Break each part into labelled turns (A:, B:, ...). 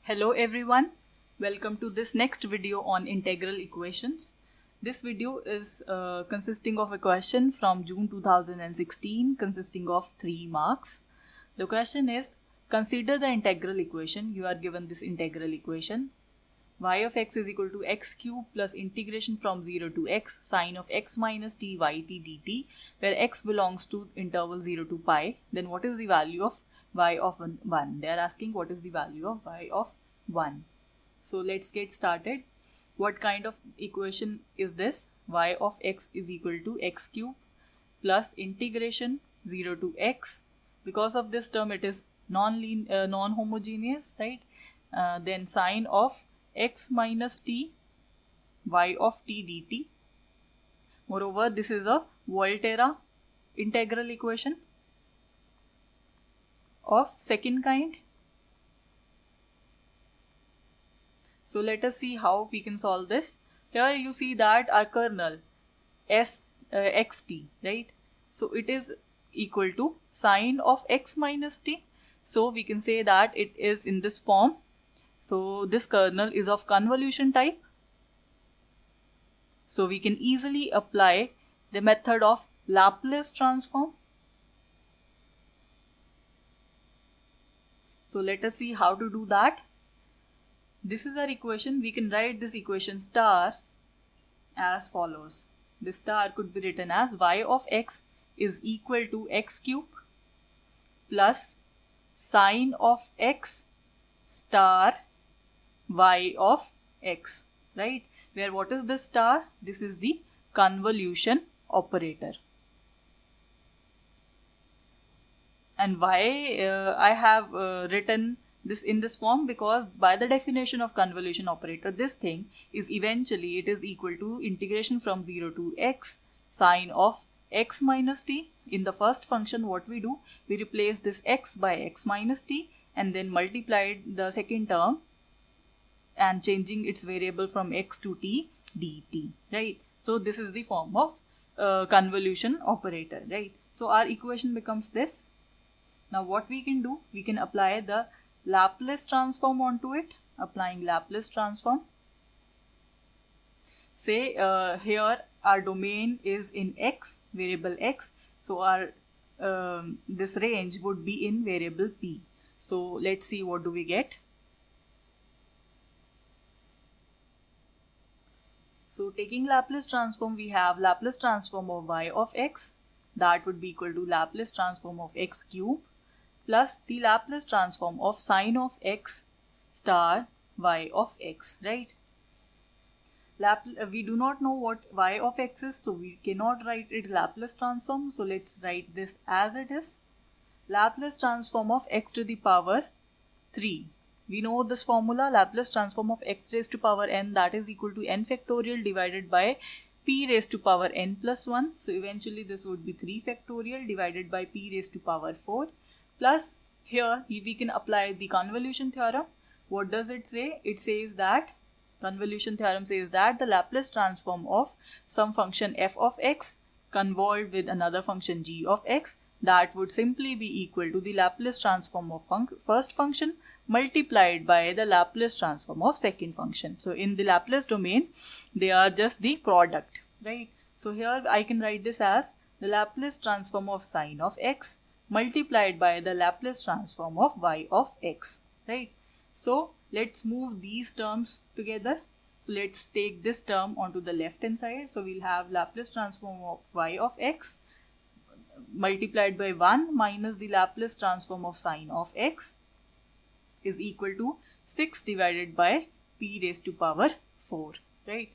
A: Hello everyone, welcome to this next video on integral equations. This video is consisting of a question from June 2016 consisting of 3 marks. The question is, consider the integral equation. You are given this integral equation. Y of x is equal to x cube plus integration from 0 to x sine of x minus t yt dt, where x belongs to interval 0 to pi. Then what is the value of y of 1? They are asking what is the value of y of 1. So let's get started. What kind of equation is this? Y of x is equal to x cube plus integration 0 to x. Because of this term it is non-homogeneous, right? Then sine of x minus t y of t dt. Moreover, this is a Volterra integral equation of second kind. So let us see how we can solve this. Here you see that our kernel xt, right? So it is equal to sine of x minus t. So we can say that it is in this form. So this kernel is of convolution type. So we can easily apply the method of Laplace transform. So let us see how to do that. This is our equation. We can write this equation star as follows. This star could be written as y of x is equal to x cube plus sine of x star y of x, right? Where what is this star? This is the convolution operator. And why I have written this in this form? Because by the definition of convolution operator, this thing is eventually it is equal to integration from 0 to x sine of x minus t. In the first function, what we do, we replace this x by x minus t and then multiplied the second term and changing its variable from x to t dt, right? So this is the form of convolution operator, right? So our equation becomes this. Now what we can do, we can apply the Laplace transform onto it. Applying Laplace transform. Say here our domain is in x, variable x. So our this range would be in variable p. So let's see what do we get. So taking Laplace transform, we have Laplace transform of y of x, that would be equal to Laplace transform of x cube plus the Laplace transform of sine of x star y of x, right? We do not know what y of x is, so we cannot write it Laplace transform. So let's write this as it is. Laplace transform of x to the power 3. We know this formula, Laplace transform of x raised to power n, that is equal to n factorial divided by p raised to power n plus 1. So eventually this would be 3 factorial divided by p raised to power 4. Plus here we can apply the convolution theorem. What does it say? It says that convolution theorem says that the Laplace transform of some function f of x convolved with another function g of x, that would simply be equal to the Laplace transform of first function multiplied by the Laplace transform of second function. So in the Laplace domain, they are just the product, right? So here I can write this as the Laplace transform of sine of x multiplied by the Laplace transform of y of x, right? So let's move these terms together. Let's take this term onto the left hand side. So we'll have Laplace transform of y of x multiplied by 1 minus the Laplace transform of sine of x is equal to 6 divided by p raised to power 4, right?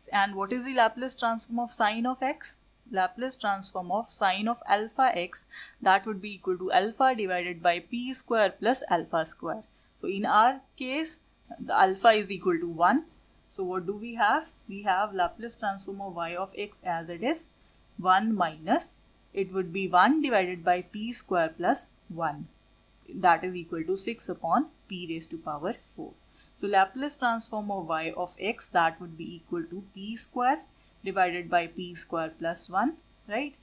A: And what is the Laplace transform of sine of x? Laplace transform of sine of alpha x, that would be equal to alpha divided by p square plus alpha square. So in our case, the alpha is equal to 1. So what do we have? We have Laplace transform of y of x as it is 1 minus, it would be 1 divided by p square plus 1. That is equal to 6 upon p raised to power 4. So Laplace transform of y of x, that would be equal to p square divided by p square plus 1, right?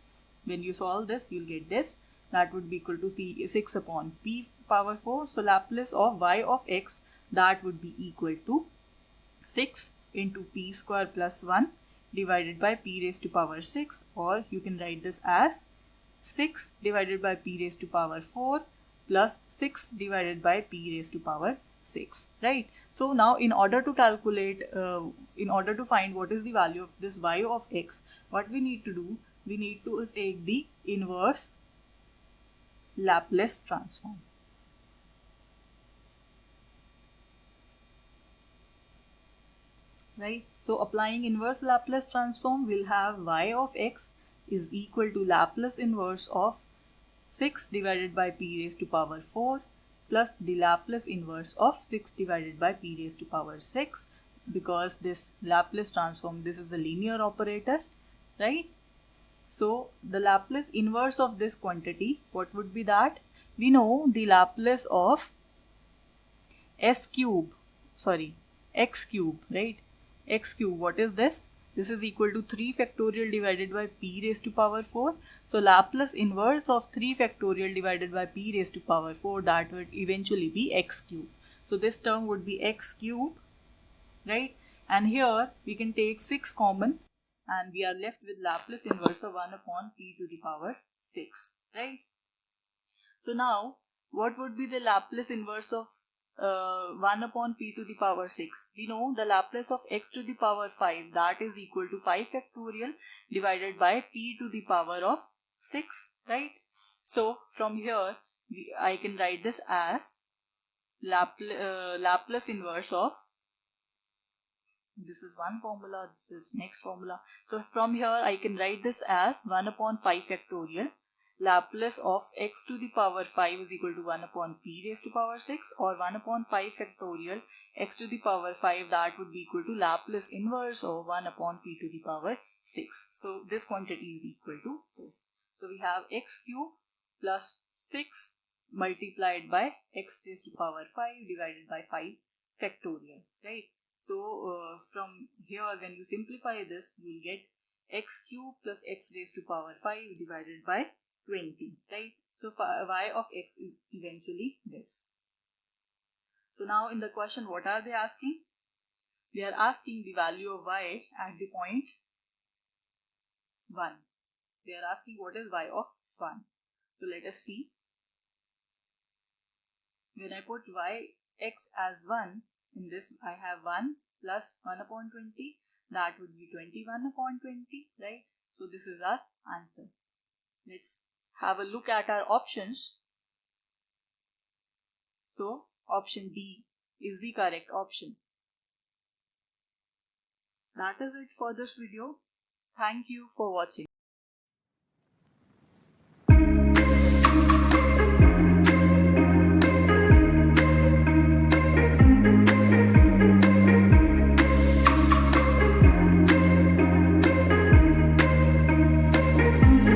A: When you solve this, you'll get this. That would be equal to 6 upon p power 4. So Laplace of y of x, that would be equal to 6 into p square plus 1 divided by p raised to power 6, or you can write this as 6 divided by p raised to power 4 plus 6 divided by p raised to power 6, right? So now in order to calculate, in order to find what is the value of this y of x, what we need to do, we need to take the inverse Laplace transform. Right? So applying inverse Laplace transform, we'll have y of x is equal to Laplace inverse of 6 divided by p raised to power 4 plus the Laplace inverse of 6 divided by p raised to power 6, because this Laplace transform, this is a linear operator, right? So the Laplace inverse of this quantity, what would be that? We know the Laplace of x cube, right? X cube, what is this? This is equal to 3 factorial divided by p raised to power 4. So Laplace inverse of 3 factorial divided by p raised to power 4, that would eventually be x cube. So this term would be x cube, right? And here we can take 6 common and we are left with Laplace inverse of 1 upon p to the power 6, right? So now what would be the Laplace inverse of 1 upon p to the power 6? We know the Laplace of x to the power 5, that is equal to 5 factorial divided by p to the power of 6, right? So from here I can write this as Laplace inverse of, this is one formula, this is next formula. So from here I can write this as 1 upon 5 factorial Laplace of x to the power 5 is equal to 1 upon p raised to power 6, or 1 upon 5 factorial x to the power 5, that would be equal to Laplace inverse of 1 upon p to the power 6. So this quantity is equal to this. So we have x cube plus 6 multiplied by x raised to power 5 divided by 5 factorial, right? So from here when you simplify this, you will get x cube plus x raised to power 5 divided by 20, right? So y of x is eventually this. So now in the question, what are they asking? They are asking the value of y at the point 1. They are asking what is y of 1. So let us see. When I put y x as 1, in this I have 1 plus 1 upon 20, that would be 21 upon 20, right? So this is our answer. Let's have a look at our options. So option D is the correct option. That is it for this video. Thank you for watching.